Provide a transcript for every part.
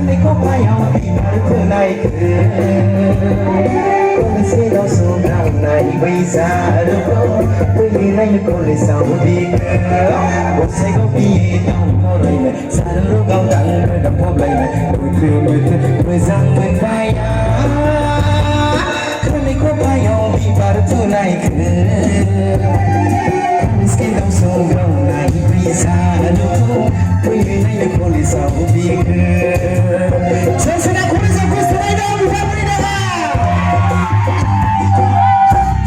Này có ai ao thì mà thứ này con sẽ đau sâu nào này bây giờ đâu có bởi vì này con lại sao đi con sẽ có gì đâu có đây này xa đâu cao đẳng nơi đập hoa này đôi người rằng người phải này có ai ao thì mà thứ này con sẽ đau sâu nào này bây giờ đâu có bởi vì này con lại sao đi Senang kulis aku selain dong bisa beri nama.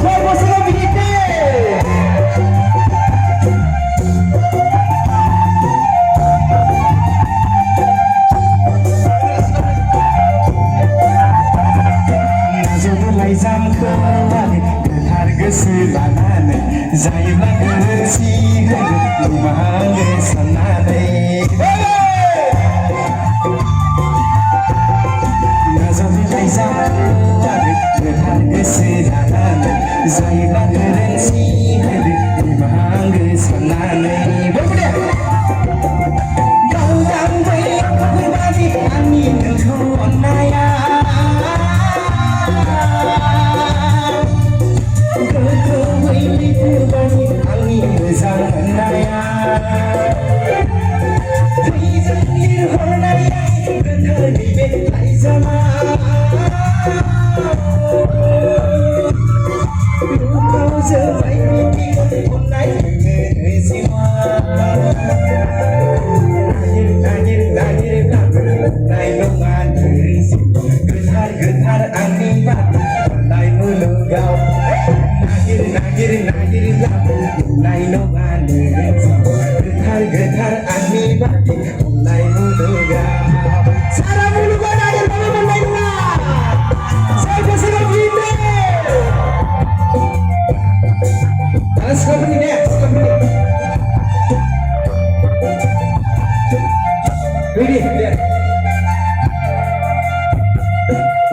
Kau masih lagi hidup. Nazar lay jam kembali harga selanan, zailah kerasi rumah sanane. Zailah kerensi memang kesenangan berbeda. Kau dan baik berbagi angin keronaya. Kau ini berbagi angin kesanaya. Terjadi hornaya terjadi belai zaman. Kau sebaik mimpi mulai semua. Lahir mulai longan getar angin batu mulai menegau. Lahir mulai longan getar angin batu mulai menegau. Sarang bulu badai mulai longan. Saya bersama kita. Let's go for the next. Ready? Yeah.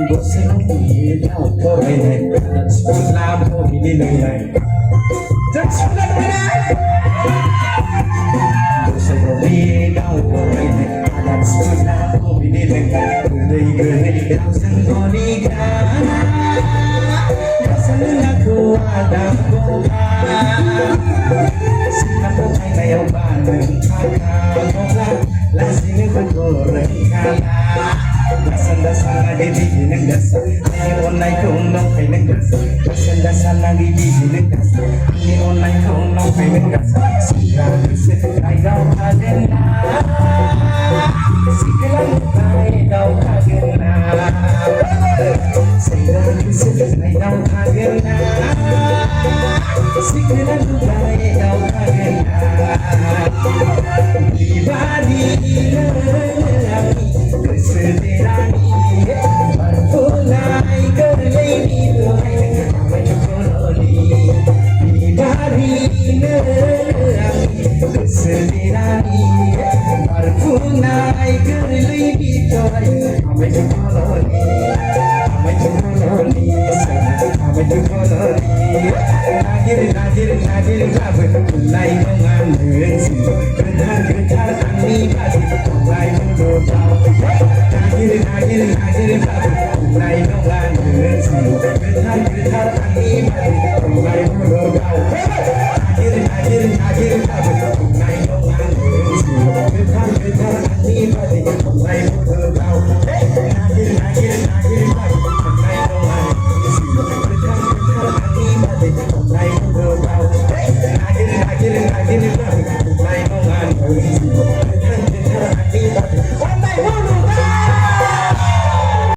Você não queria o correr, despular por menino aí. Despular por aí. Você não queria o correr, despular por menino aí. Gede, não se engoliga. Rasanya ku ada bola. Siapa yang yang bareng kakak bola, lasini bergoreng kalah. Dasar lagi di negasa, ini online kau nak pengen gasa. Dasar lagi di negasa, ini online kau nak pengen gasa. Sekarang sekarang kau kagena, sekarang kau kagena. Sekarang kau kagena, sekarang kau kagena. Pribadi lelaki kesedirani berpulai kerleni tuai mencololi. Pribadi lelaki kesedirani berpulai kerleni tuai mencololi. Lahir mulai longan getar angin batu mulai menegau. Lahir